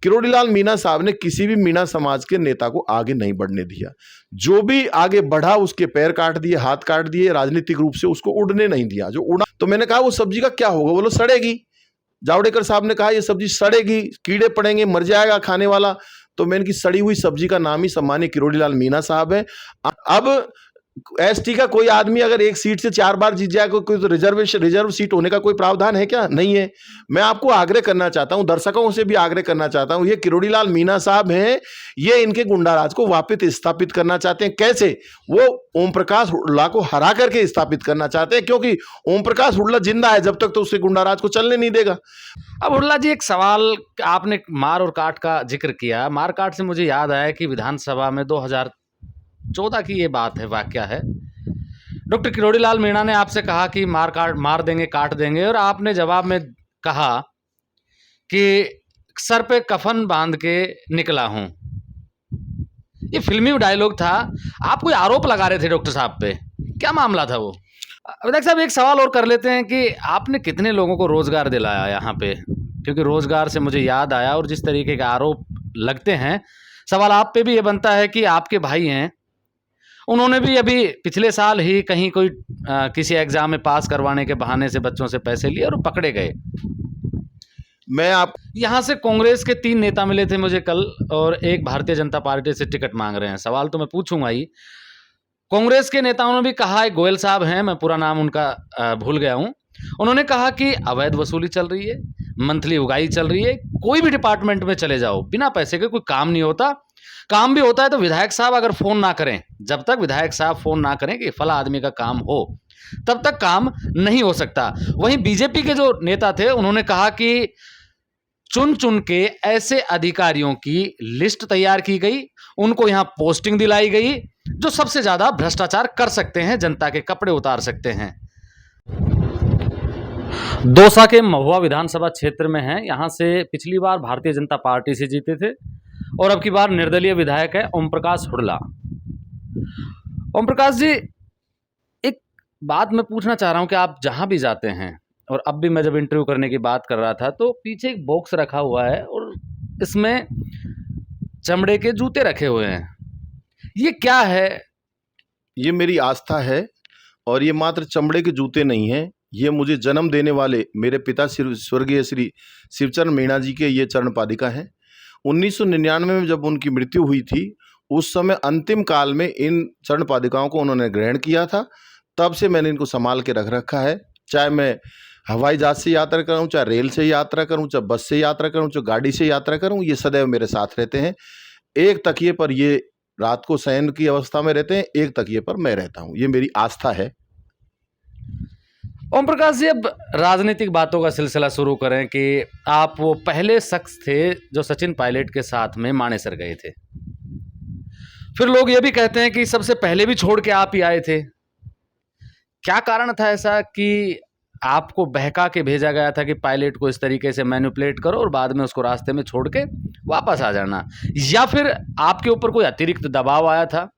किरोड़ीलाल मीणा साहब ने किसी भी मीणा समाज के नेता को आगे नहीं बढ़ने दिया। जो भी आगे बढ़ा उसके पैर काट दिए, हाथ काट दिए, राजनीतिक रूप से उसको उड़ने नहीं दिया। जो उड़ा तो मैंने कहा वो सब्जी का क्या होगा, बोलो सड़ेगी। जावड़ेकर साहब ने कहा ये सब्जी सड़ेगी, कीड़े पड़ेंगे, मर जाएगा खाने वाला। तो मैंने की सड़ी हुई सब्जी का नाम ही सम्मानीय किरोड़ीलाल मीणा साहब है। अब एसटी का कोई आदमी अगर एक सीट से 4 बार जीत जाए, कोई तो रिजर्व सीट होने का कोई प्रावधान है क्या? नहीं है। मैं आपको आग्रह करना चाहता हूं, दर्शकों से भी आग्रह करना चाहता हूं, ये किरोड़ीलाल मीणा साहब हैं, ये इनके गुंडाराज को वापस स्थापित करना चाहते हैं। कैसे? वो ओम प्रकाश हुड्डा को हरा करके स्थापित करना चाहते हैं, क्योंकि ओम प्रकाश हुड्डा जिंदा है, जब तक तो उससे गुंडाराज को चलने नहीं देगा। अब हुड्डा जी, एक सवाल, आपने मार और काट का जिक्र किया। मार काट से मुझे याद आया कि विधानसभा में 2014 की ये बात है, वाकया है। डॉक्टर किरोड़ीलाल मीणा ने आपसे कहा कि मार देंगे, काट देंगे, और आपने जवाब में कहा कि सर पे कफन बांध के निकला हूं। ये फिल्मी डायलॉग था। आप कोई आरोप लगा रहे थे डॉक्टर साहब पे, क्या मामला था वो? विधायक साहब, एक सवाल और कर लेते हैं कि आपने कितने लोगों को रोजगार दिलाया यहाँ पे? क्योंकि रोजगार से मुझे याद आया, और जिस तरीके के आरोप लगते हैं, सवाल आप पे भी ये बनता है कि आपके भाई हैं, उन्होंने भी अभी पिछले साल ही कहीं कोई किसी एग्जाम में पास करवाने के बहाने से बच्चों से पैसे लिए और पकड़े गए। मैं आप यहाँ से कांग्रेस के 3 नेता मिले थे मुझे कल, और एक भारतीय जनता पार्टी से टिकट मांग रहे हैं। सवाल तो मैं पूछूंगा ही। कांग्रेस के नेताओं ने भी कहा है, गोयल साहब हैं, मैं पूरा नाम उनका भूल गया हूँ, उन्होंने कहा कि अवैध वसूली चल रही है, मंथली उगाही चल रही है, कोई भी डिपार्टमेंट में चले जाओ, बिना पैसे के कोई काम नहीं होता। काम भी होता है तो विधायक साहब अगर फोन ना करें, जब तक विधायक साहब फोन ना करें कि फला आदमी का काम हो, तब तक काम नहीं हो सकता। वहीं बीजेपी के जो नेता थे, उन्होंने कहा कि चुन चुन के ऐसे अधिकारियों की लिस्ट तैयार की गई, उनको यहां पोस्टिंग दिलाई गई जो सबसे ज्यादा भ्रष्टाचार कर सकते हैं, जनता के कपड़े उतार सकते हैं। दौसा के महुआ विधानसभा क्षेत्र में है। यहां से पिछली बार भारतीय जनता पार्टी से जीते थे, और अब की बार निर्दलीय विधायक है ओम प्रकाश हुड्डा। ओम प्रकाश जी, एक बात मैं पूछना चाह रहा हूं कि आप जहां भी जाते हैं, और अब भी मैं जब इंटरव्यू करने की बात कर रहा था, तो पीछे एक बॉक्स रखा हुआ है और इसमें चमड़े के जूते रखे हुए हैं। ये क्या है? ये मेरी आस्था है, और ये मात्र चमड़े के जूते नहीं हैं, ये मुझे जन्म देने वाले मेरे पिता स्वर्गीय श्री शिवचरण मीणा जी के ये चरण पादिका हैं। 1999 में जब उनकी मृत्यु हुई थी, उस समय अंतिम काल में इन चरण पादिकाओं को उन्होंने ग्रहण किया था। तब से मैंने इनको संभाल के रख रखा है। चाहे मैं हवाई जहाज से यात्रा करूं, चाहे रेल से यात्रा करूं, चाहे बस से यात्रा करूं, चाहे गाड़ी से यात्रा करूं, ये सदैव मेरे साथ रहते हैं। एक तकिए पर ये रात को शयन की अवस्था में रहते हैं, एक तकिए पर मैं रहता हूं। ये मेरी आस्था है। ओम प्रकाश जी, अब राजनीतिक बातों का सिलसिला शुरू करें कि आप वो पहले शख्स थे जो सचिन पायलट के साथ में मानेसर गए थे। फिर लोग ये भी कहते हैं कि सबसे पहले भी छोड़ के आप ही आए थे। क्या कारण था ऐसा कि आपको बहका के भेजा गया था कि पायलट को इस तरीके से मैनिपुलेट करो और बाद में उसको रास्ते में छोड़ के वापस आ जाना, या फिर आपके ऊपर कोई अतिरिक्त दबाव आया था?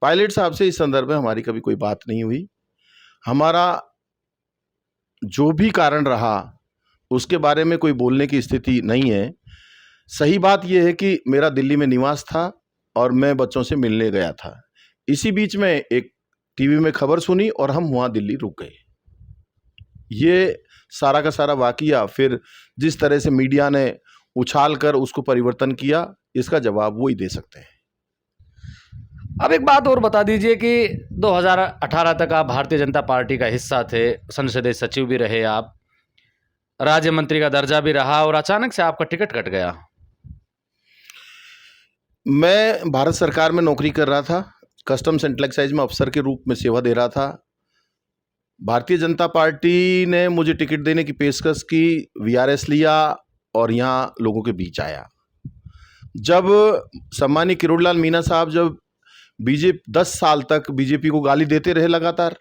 पायलट साहब से इस संदर्भ में हमारी कभी कोई बात नहीं हुई। हमारा जो भी कारण रहा उसके बारे में कोई बोलने की स्थिति नहीं है। सही बात यह है कि मेरा दिल्ली में निवास था और मैं बच्चों से मिलने गया था। इसी बीच में एक टीवी में खबर सुनी और हम वहाँ दिल्ली रुक गए। ये सारा का सारा वाकया फिर जिस तरह से मीडिया ने उछाल कर उसको परिवर्तन किया, इसका जवाब वो ही दे सकते हैं। अब एक बात और बता दीजिए कि 2018 तक आप भारतीय जनता पार्टी का हिस्सा थे, संसदीय सचिव भी रहे, आप राज्य मंत्री का दर्जा भी रहा, और अचानक से आपका टिकट कट गया। मैं भारत सरकार में नौकरी कर रहा था, कस्टम्स एंड एक्साइज में अफसर के रूप में सेवा दे रहा था। भारतीय जनता पार्टी ने मुझे टिकट देने की पेशकश की, वीआरएस लिया और यहाँ लोगों के बीच आया। जब सम्मानीय किरोड़ीलाल मीणा साहब जब बीजेपी 10 साल तक बीजेपी को गाली देते रहे, लगातार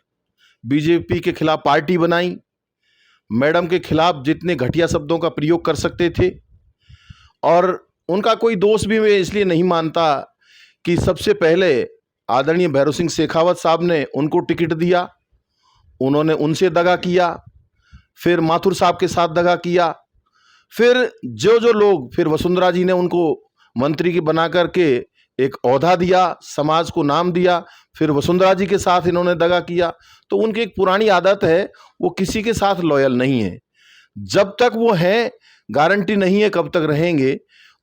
बीजेपी के खिलाफ पार्टी बनाई, मैडम के खिलाफ जितने घटिया शब्दों का प्रयोग कर सकते थे, और उनका कोई दोष भी मैं इसलिए नहीं मानता कि सबसे पहले आदरणीय भैरव सिंह शेखावत साहब ने उनको टिकट दिया, उन्होंने उनसे दगा किया, फिर माथुर साहब के साथ दगा किया, फिर जो जो लोग, फिर वसुंधरा जी ने उनको मंत्री की बना करके एक ओहदा दिया, समाज को नाम दिया, फिर वसुंधरा जी के साथ इन्होंने दगा किया। तो उनकी एक पुरानी आदत है, वो किसी के साथ लॉयल नहीं है। जब तक वो हैं, गारंटी नहीं है कब तक रहेंगे।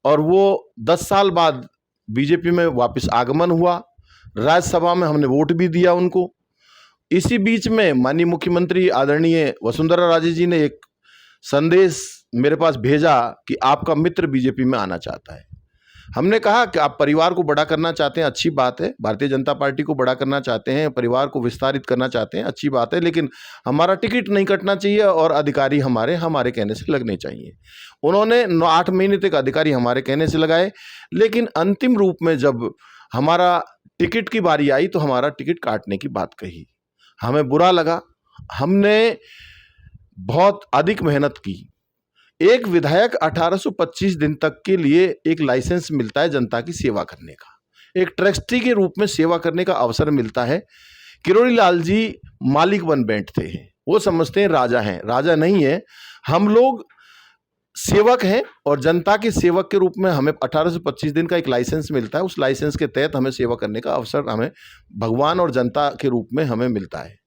और वो 10 साल बाद बीजेपी में वापस आगमन हुआ, राज्यसभा में हमने वोट भी दिया उनको। इसी बीच में माननीय मुख्यमंत्री आदरणीय वसुंधरा राजे जी ने एक संदेश मेरे पास भेजा कि आपका मित्र बीजेपी में आना चाहता है। हमने कहा कि आप परिवार को बड़ा करना चाहते हैं, अच्छी बात है, भारतीय जनता पार्टी को बड़ा करना चाहते हैं, परिवार को विस्तारित करना चाहते हैं, अच्छी बात है, लेकिन हमारा टिकट नहीं कटना चाहिए और अधिकारी हमारे कहने से लगने चाहिए। उन्होंने 8 महीने तक अधिकारी हमारे कहने से लगाए, लेकिन अंतिम रूप में जब हमारा टिकट की बारी आई तो हमारा टिकट काटने की बात कही। हमें बुरा लगा। हमने बहुत अधिक मेहनत की। एक विधायक 1825 दिन तक के लिए एक लाइसेंस मिलता है जनता की सेवा करने का, एक ट्रस्टी के रूप में सेवा करने का अवसर मिलता है। किरोड़ी लाल जी मालिक बन बैठते हैं, वो समझते हैं राजा हैं, राजा नहीं है, हम लोग सेवक हैं और जनता के सेवक के रूप में हमें 1825 दिन का एक लाइसेंस मिलता है। उस लाइसेंस के तहत हमें सेवा करने का अवसर हमें भगवान और जनता के रूप में हमें मिलता है।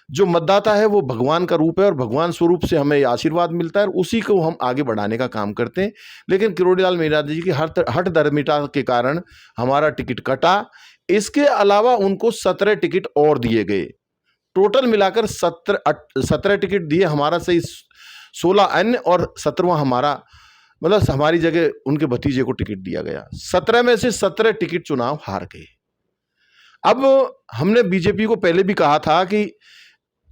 जो मतदाता है वो भगवान का रूप है और भगवान स्वरूप से हमें आशीर्वाद मिलता है और उसी को हम आगे बढ़ाने का काम करते हैं। लेकिन किरोड़ी लाल मीणा जी की हठ धर्मिता के कारण हमारा टिकट कटा। इसके अलावा उनको 17 टिकट और दिए गए, टोटल मिलाकर 17 टिकट दिए। हमारा सही 16 अन्य और 17वां हमारा, मतलब हमारी जगह उनके भतीजे को टिकट दिया गया। 17 में से 17 टिकट चुनाव हार गए। अब हमने बीजेपी को पहले भी कहा था कि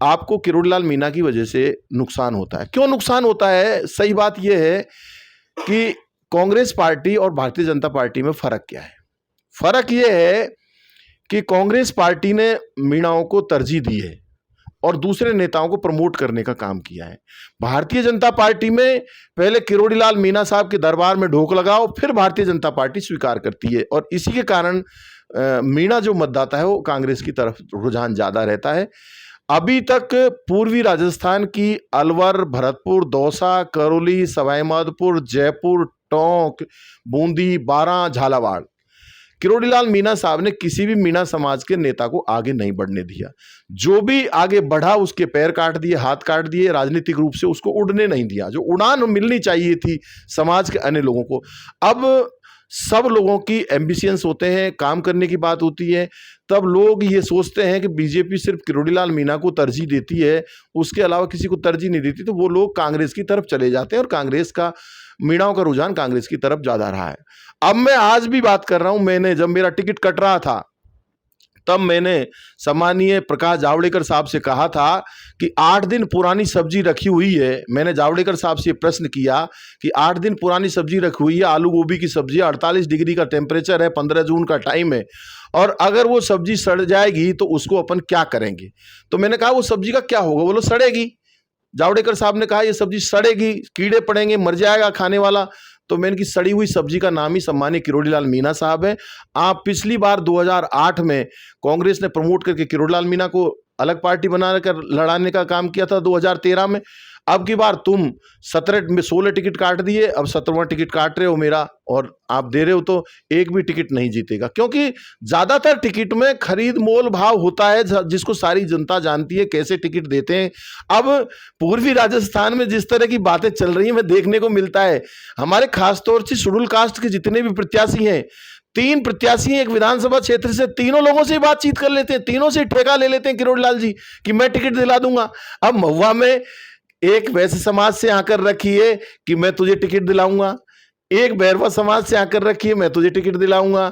आपको किरोड़ी लाल मीणा की वजह से नुकसान होता है। क्यों नुकसान होता है? सही बात यह है कि कांग्रेस पार्टी और भारतीय जनता पार्टी में फर्क क्या है? फर्क यह है कि कांग्रेस पार्टी ने मीणाओं को तरजीह दी है और दूसरे नेताओं को प्रमोट करने का काम किया है। भारतीय जनता पार्टी में पहले किरोड़ी लाल मीणा साहब के दरबार में ढोक लगाओ, फिर भारतीय जनता पार्टी स्वीकार करती है और इसी के कारण मीणा जो मतदाता है वो कांग्रेस की तरफ रुझान ज़्यादा रहता है। अभी तक पूर्वी राजस्थान की अलवर, भरतपुर, दौसा, करौली, सवाई माधोपुर, जयपुर, टोंक, बूंदी, बारां, झालावाड़, किरोड़ी लाल मीणा साहब ने किसी भी मीणा समाज के नेता को आगे नहीं बढ़ने दिया। जो भी आगे बढ़ा उसके पैर काट दिए, हाथ काट दिए, राजनीतिक रूप से उसको उड़ने नहीं दिया। जो उड़ान मिलनी चाहिए थी समाज के अन्य लोगों को। अब सब लोगों की एम्बिशंस होते हैं, काम करने की बात होती है, तब लोग ये सोचते हैं कि बीजेपी सिर्फ किरोड़ी लाल मीणा को तरजीह देती है, उसके अलावा किसी को तरजीह नहीं देती, तो वो लोग कांग्रेस की तरफ चले जाते हैं और कांग्रेस का, मीणाओं का रुझान कांग्रेस की तरफ ज़्यादा रहा है। अब मैं आज भी बात कर रहा हूं, मैंने जब मेरा टिकट कट रहा था तब मैंने सम्मानीय प्रकाश जावड़ेकर साहब से कहा था कि 8 दिन पुरानी सब्जी रखी हुई है। मैंने जावड़ेकर साहब से प्रश्न किया कि 8 दिन पुरानी सब्जी रखी हुई है, आलू गोभी की सब्जी, 48 डिग्री का टेम्परेचर है, 15 जून का टाइम है, और अगर वो सब्जी सड़ जाएगी तो उसको अपन क्या करेंगे? तो मैंने कहा वो सब्जी का क्या होगा? बोलो सड़ेगी। जावड़ेकर साहब ने कहा ये सब्जी सड़ेगी, कीड़े पड़ेंगे, मर जाएगा खाने वाला। तो मैंने की सड़ी हुई सब्जी का नाम ही सम्मानित किरोड़ी लाल मीणा साहब है। आप पिछली बार 2008 में कांग्रेस ने प्रमोट करके किरोड़ी लाल मीणा को अलग पार्टी बनाकर लड़ाने का काम किया था 2013 में। अब की बार तुम 16 टिकट काट दिए, अब 17वां टिकट काट रहे हो मेरा, और आप दे रहे हो तो एक भी टिकट नहीं जीतेगा, क्योंकि ज़्यादातर टिकट में खरीद मोल भाव होता है, जिसको सारी जनता जानती है कैसे टिकट देते हैं। अब पूर्वी राजस्थान में जिस तरह की बातें चल रही हैं मैं देखने को मिलता है, हमारे खासतौर से शेड्यूल कास्ट के जितने भी प्रत्याशी हैं, 3 प्रत्याशी एक विधानसभा क्षेत्र से, तीनों लोगों से बातचीत कर लेते हैं, तीनों से ठेका ले लेते हैं किरोड़ी लाल जी कि मैं टिकट दिला दूंगा। अब महुआ में एक वैश्य समाज से आकर रखिए कि मैं तुझे टिकट दिलाऊंगा, एक बैरवा समाज से आकर रखिए मैं तुझे टिकट दिलाऊंगा,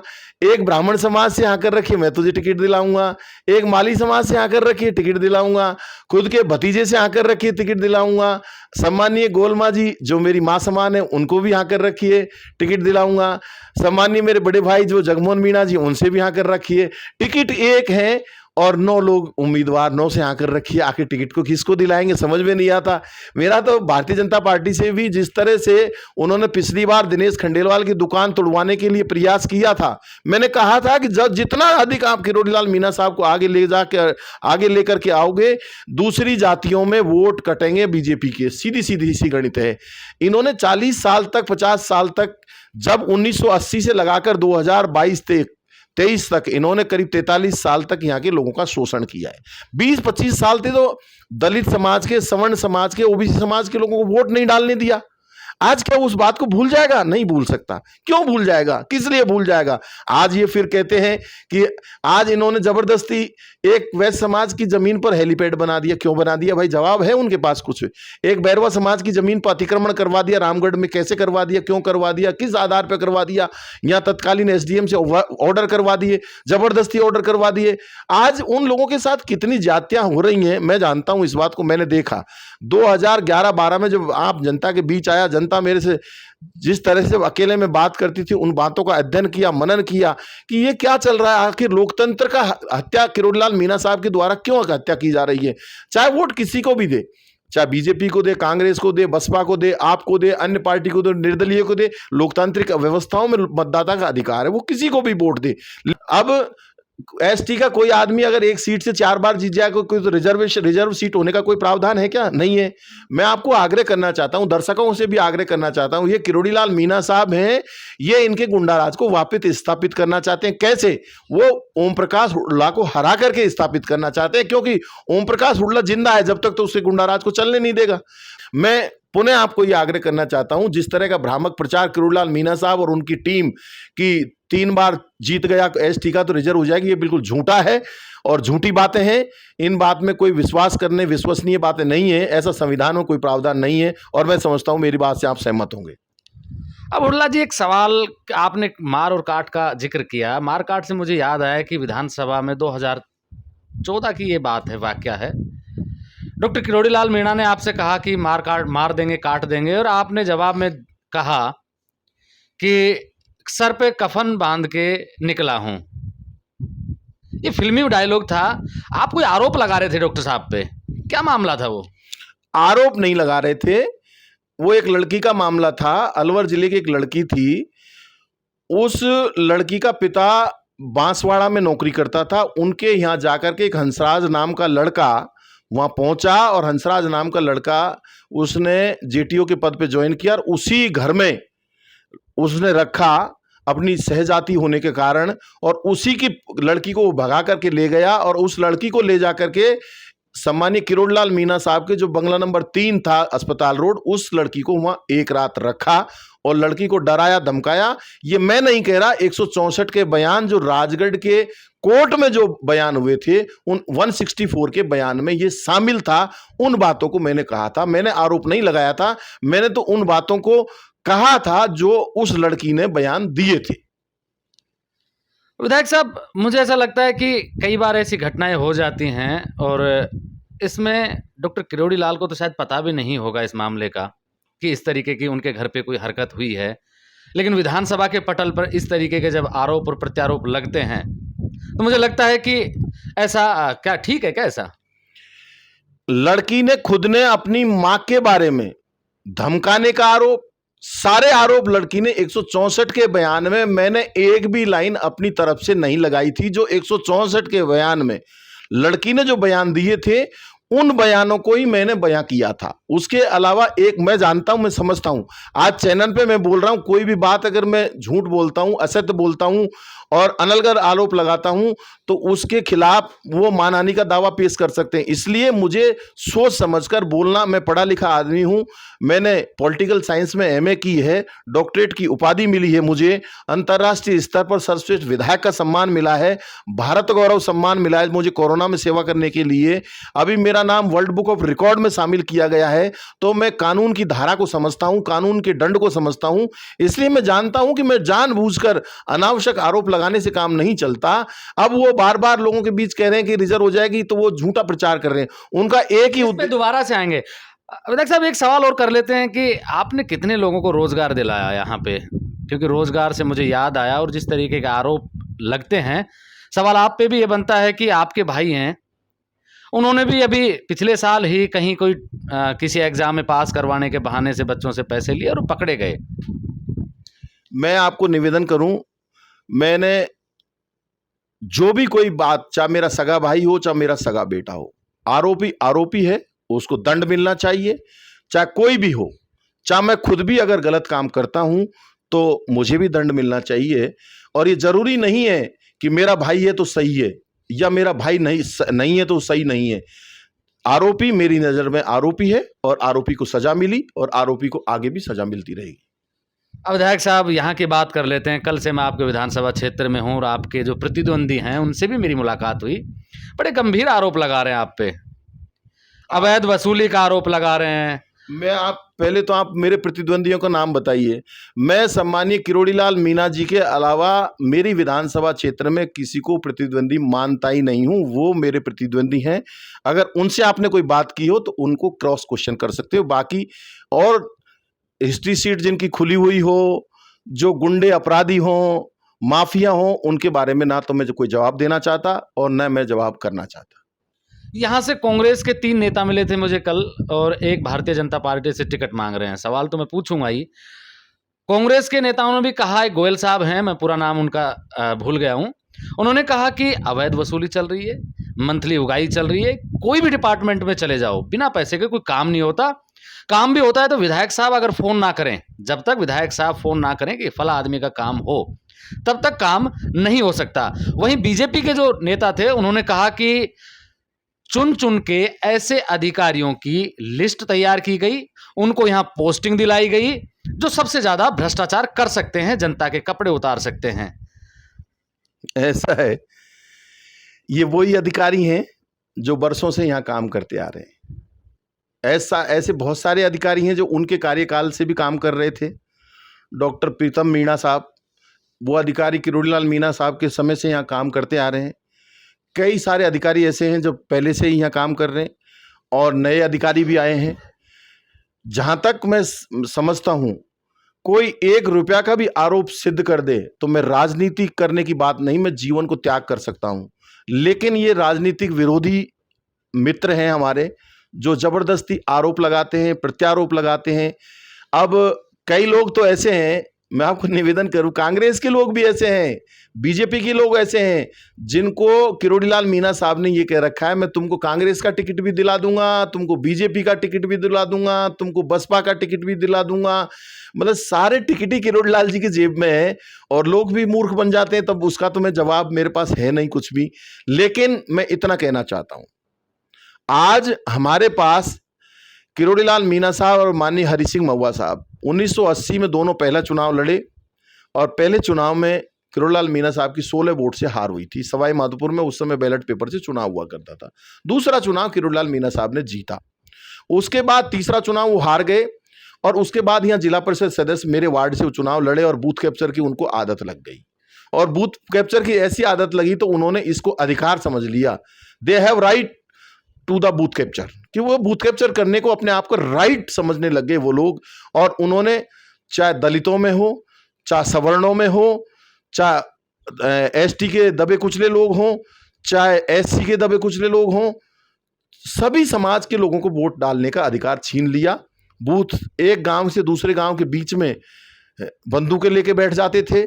एक ब्राह्मण समाज से आकर रखिए मैं तुझे टिकट दिलाऊंगा, एक माली समाज से आकर रखिए टिकट दिलाऊंगा, खुद के भतीजे से आकर रखिए टिकट दिलाऊंगा, सम्मानीय गोलमा जी जो मेरी माँ समान है उनको भी आकर रखिए टिकट दिलाऊंगा, सम्मानीय मेरे बड़े भाई जो जगमोहन मीणा जी उनसे भी आकर रखिए। टिकट एक है और 9 लोग उम्मीदवार 9 से आकर रखिए, आखिर टिकट को किसको दिलाएंगे समझ में नहीं आता। मेरा तो भारतीय जनता पार्टी से भी जिस तरह से उन्होंने पिछली बार दिनेश खंडेलवाल की दुकान तोड़वाने के लिए प्रयास किया था, मैंने कहा था कि जितना अधिक आप किरोड़ीलाल मीणा साहब को आगे लेकर के आओगे, दूसरी जातियों में वोट कटेंगे बीजेपी के। सीधी सीधी सी गणित है। इन्होंने 40 साल तक 50 साल तक, जब 1980 से लगाकर 2022 तक 23 तक इन्होंने करीब 43 साल तक यहाँ के लोगों का शोषण किया है। 20-25 साल थे तो दलित समाज के, सवर्ण समाज के, ओबीसी समाज के लोगों को वोट नहीं डालने दिया। आज क्या उस बात को भूल जाएगा? नहीं भूल सकता। क्यों भूल जाएगा? किस लिए भूल जाएगा? आज ये फिर कहते हैं कि आज इन्होंने जबरदस्ती एक वैश्य समाज की जमीन पर हेलीपैड बना दिया। क्यों बना दिया भाई? जवाब है उनके पास कुछ? एक बैरवा समाज की जमीन पर अतिक्रमण करवा दिया रामगढ़ में। कैसे करवा दिया? क्यों करवा दिया? किस आधार पर करवा दिया? यहाँ तत्कालीन एसडीएम से ऑर्डर करवा दिए, जबरदस्ती ऑर्डर करवा दिए। आज उन लोगों के साथ कितनी जातियां हो रही हैं मैं जानता हूं। इस बात को मैंने देखा 2011-12 में जब आप जनता के बीच आया, जनता मेरे से जिस तरह से अकेले में बात करती थी, उन बातों का अध्ययन किया, मनन किया कि ये क्या चल रहा है। आखिर लोकतंत्र का हत्या किरोड़ीलाल मीणा साहब के द्वारा क्यों हत्या की जा रही है? चाहे वोट किसी को भी दे, चाहे बीजेपी को दे, कांग्रेस को दे, बसपा को दे, आपको दे, अन्य पार्टी को दे, निर्दलीय को दे, लोकतांत्रिक व्यवस्थाओं में मतदाता का अधिकार है, वो किसी को भी वोट दे। अब एसटी का कोई आदमी अगर एक सीट से 4 बार जीत जाए, कोई तो रिजर्व सीट होने का कोई प्रावधान है क्या? नहीं है। मैं आपको आग्रह करना चाहता हूं, दर्शकों से भी आग्रह करना चाहता हूं, ये किरोड़ीलाल मीणा साहब हैं, ये इनके गुंडाराज को वापस स्थापित करना चाहते हैं। कैसे? वो ओम प्रकाश हुड्डा को हरा करके स्थापित करना चाहते हैं, क्योंकि ओम प्रकाश हुड्डा जिंदा है जब तक तो उसके गुंडाराज को चलने नहीं देगा। मैं पुनः आपको यह आग्रह करना चाहता हूं, जिस तरह का भ्रामक प्रचार किरोड़ीलाल मीणा साहब और उनकी टीम की 3 बार जीत गया एसटी का तो रिजर्व हो जाएगी, ये बिल्कुल झूठा है और झूठी बातें हैं। इन बात में कोई विश्वसनीय बातें नहीं है। ऐसा संविधान में कोई प्रावधान नहीं है और मैं समझता हूं मेरी बात से आप सहमत होंगे। अब हुड्डा जी, एक सवाल, आपने मार और काट का जिक्र किया। मार काट से मुझे याद आया कि विधानसभा में 2014 की ये बात है, वाकया है। डॉक्टर किरोड़ीलाल मीणा ने आपसे कहा कि मार देंगे, काट देंगे, और आपने जवाब में कहा कि सर पे कफन बांध के निकला हूं। ये फिल्मी डायलॉग था। आप कोई आरोप लगा रहे थे डॉक्टर साहब पे, क्या मामला था वो? आरोप नहीं लगा रहे थे, वो एक लड़की का मामला था। अलवर जिले की एक लड़की थी, उस लड़की का पिता बांसवाड़ा में नौकरी करता था। उनके यहाँ जाकर के एक हंसराज नाम का लड़का वहाँ पहुंचा और हंसराज नाम का लड़का उसने जेटीओ के पद पे ज्वाइन किया और उसी घर में उसने रखा अपनी सहजाती होने के कारण, और उसी की लड़की को वो भगा करके ले गया और उस लड़की को ले जा करके सम्मानीय किरोड़ीलाल मीणा साहब के जो बंगला नंबर 3 था अस्पताल रोड, उस लड़की को वहां एक रात रखा और लड़की को डराया धमकाया। ये मैं नहीं कह रहा, 164 के बयान जो राजगढ़ के कोर्ट में जो बयान हुए थे उन 164 के बयान में ये शामिल था। उन बातों को मैंने कहा था, मैंने आरोप नहीं लगाया था, मैंने तो उन बातों को कहा था जो उस लड़की ने बयान दिए थे। विधायक साहब, मुझे ऐसा लगता है कि कई बार ऐसी घटनाएं हो जाती हैं और इसमें डॉक्टर किरोड़ीलाल को तो शायद पता भी नहीं होगा इस मामले का कि इस तरीके की उनके घर पे कोई हरकत हुई है, लेकिन विधानसभा के पटल पर इस तरीके के जब आरोप और प्रत्यारोप लगते हैं तो मुझे लगता है कि ऐसा क्या ठीक है क्या? ऐसा लड़की ने खुद ने अपनी मां के बारे में धमकाने का आरोप, सारे आरोप लड़की ने 164 के बयान में, मैंने एक भी लाइन अपनी तरफ से नहीं लगाई थी। जो 164 के बयान में लड़की ने जो बयान दिए थे उन बयानों को ही मैंने बयां किया था। उसके अलावा एक मैं जानता हूं, मैं समझता हूं, आज चैनल पे मैं बोल रहा हूं, कोई भी बात अगर मैं झूठ बोलता हूं, असत्य बोलता हूं और अनलगर आरोप लगाता हूं तो उसके खिलाफ वो मानहानि का दावा पेश कर सकते हैं। इसलिए मुझे सोच समझकर बोलना, मैं पढ़ा लिखा आदमी हूं, मैंने पॉलिटिकल साइंस में एमए की है, डॉक्टरेट की उपाधि मिली है, मुझे अंतर्राष्ट्रीय स्तर पर सर्वश्रेष्ठ विधायक का सम्मान मिला है, भारत गौरव सम्मान मिला है मुझे कोरोना में सेवा करने के लिए। अभी मेरा नाम वर्ल्ड बुक ऑफ रिकॉर्ड में शामिल किया गया है। तो मैं कानून की धारा को समझता हूं, कानून के दंड को समझता हूं, इसलिए मैं जानता हूं कि मैं जानबूझकर अनावश्यक आरोप लगाने से काम नहीं चलता। अब वो बार बार लोगों के बीच कह रहे हैं कि रिजर्व हो जाएगी, तो वो झूठा प्रचार कर रहे हैं। उनका एक ही उद्देश्य। दोबारा से आएंगे विधायक साहब, एक सवाल और कर लेते हैं कि आपने कितने लोगों को रोजगार दिलाया यहाँ पे, क्योंकि रोजगार से मुझे याद आया और जिस तरीके के आरोप लगते हैं सवाल आप पे भी ये बनता है कि आपके भाई हैं, उन्होंने भी अभी पिछले साल ही कहीं कोई किसी एग्जाम में पास करवाने के बहाने से बच्चों से पैसे लिए और वो पकड़े गए। मैं आपको निवेदन करूं, मैंने जो भी कोई बात, चाहे मेरा सगा भाई हो चाहे मेरा सगा बेटा हो, आरोपी आरोपी है, उसको दंड मिलना चाहिए, चाहे कोई भी हो। चाहे मैं खुद भी अगर गलत काम करता हूं तो मुझे भी दंड मिलना चाहिए। और ये जरूरी नहीं है कि मेरा भाई है तो सही है या मेरा भाई नहीं है तो सही नहीं है। आरोपी मेरी नजर में आरोपी है और आरोपी को सजा मिली और आरोपी को आगे भी सजा मिलती रहेगी। अब विधायक साहब यहाँ की बात कर लेते हैं। कल से मैं आपके विधानसभा क्षेत्र में हूँ और आपके जो प्रतिद्वंदी हैं उनसे भी मेरी मुलाकात हुई। बड़े गंभीर आरोप लगा रहे हैं आप पे, अवैध वसूली का आरोप लगा रहे हैं। पहले तो आप मेरे प्रतिद्वंदियों का नाम बताइए। मैं सम्मानीय किरोड़ीलाल मीणा जी के अलावा मेरी विधानसभा क्षेत्र में किसी को प्रतिद्वंदी मानता ही नहीं हूं। वो मेरे प्रतिद्वंदी हैं। अगर उनसे आपने कोई बात की हो तो उनको क्रॉस क्वेश्चन कर सकते हो। बाकी और हिस्ट्री सीट जिनकी खुली हुई हो, जो गुंडे अपराधी हों, माफिया हों, उनके बारे में ना तो मैं कोई जवाब देना चाहता और न मैं जवाब करना चाहता। यहाँ से कांग्रेस के 3 नेता मिले थे मुझे कल और एक भारतीय जनता पार्टी से टिकट मांग रहे हैं। सवाल तो मैं पूछूंगा ही। कांग्रेस के नेताओं ने भी कहा है, गोयल साहब हैं, मैं पूरा नाम उनका भूल गया हूँ, उन्होंने कहा कि अवैध वसूली चल रही है, मंथली उगाही चल रही है। कोई भी डिपार्टमेंट में चले जाओ, बिना पैसे के कोई काम नहीं होता। काम भी होता है तो विधायक साहब अगर फोन ना करें, जब तक विधायक साहब फोन ना करें कि फला आदमी का काम हो, तब तक काम नहीं हो सकता। वहीं बीजेपी के जो नेता थे उन्होंने कहा कि चुन चुन के ऐसे अधिकारियों की लिस्ट तैयार की गई, उनको यहां पोस्टिंग दिलाई गई जो सबसे ज्यादा भ्रष्टाचार कर सकते हैं, जनता के कपड़े उतार सकते हैं। ऐसा है, ये वही अधिकारी हैं जो बरसों से यहाँ काम करते आ रहे हैं। ऐसे बहुत सारे अधिकारी हैं जो उनके कार्यकाल से भी काम कर रहे थे। डॉक्टर प्रीतम मीणा साहब, वो अधिकारी किरोड़ीलाल मीणा साहब के समय से यहाँ काम करते आ रहे हैं। कई सारे अधिकारी ऐसे हैं जो पहले से ही यहाँ काम कर रहे हैं और नए अधिकारी भी आए हैं। जहाँ तक मैं समझता हूँ, कोई 1 रुपया का भी आरोप सिद्ध कर दे तो मैं राजनीति करने की बात नहीं, मैं जीवन को त्याग कर सकता हूँ। लेकिन ये राजनीतिक विरोधी मित्र हैं हमारे, जो जबरदस्ती आरोप लगाते हैं, प्रत्यारोप लगाते हैं। अब कई लोग तो ऐसे हैं, मैं आपको निवेदन करूं, कांग्रेस के लोग भी ऐसे हैं, बीजेपी के लोग ऐसे हैं, जिनको किरोड़ीलाल मीणा साहब ने ये कह रखा है, मैं तुमको कांग्रेस का टिकट भी दिला दूंगा, तुमको बीजेपी का टिकट भी दिला दूंगा, तुमको बसपा का टिकट भी दिला दूंगा। मतलब सारे टिकट ही किरोड़ीलाल जी की जेब में है और लोग भी मूर्ख बन जाते हैं। तब उसका तो मैं जवाब, मेरे पास है नहीं कुछ भी। लेकिन मैं इतना कहना चाहता हूं, आज हमारे पास किरोड़ीलाल मीणा साहब और माननीय हरि सिंह महुआ साहब 1980 में दोनों पहला चुनाव लड़े और पहले चुनाव में किरोड़ीलाल मीणा साहब की 16 वोट से हार हुई थी। सवाई माधोपुर में उस समय बैलेट पेपर से चुनाव हुआ करता था। दूसरा चुनाव किरोड़ीलाल मीणा साहब ने जीता। उसके बाद तीसरा चुनाव वो हार गए और उसके बाद यहाँ जिला परिषद सदस्य मेरे वार्ड से वो चुनाव लड़े और बूथ कैप्चर की उनको आदत लग गई। और बूथ कैप्चर की ऐसी आदत लगी तो उन्होंने इसको अधिकार समझ लिया। They have right to the booth capture, कि वो बूथ कैप्चर करने को अपने आप को राइट समझने लग गए वो लोग। और उन्होंने चाहे दलितों में हो, चाहे सवर्णों में हो, चाहे एसटी के दबे कुचले लोग हों, चाहे एससी के दबे कुचले लोग हों, सभी समाज के लोगों को वोट डालने का अधिकार छीन लिया। बूथ एक गांव से दूसरे गांव के बीच में बंदूकें लेके बैठ जाते थे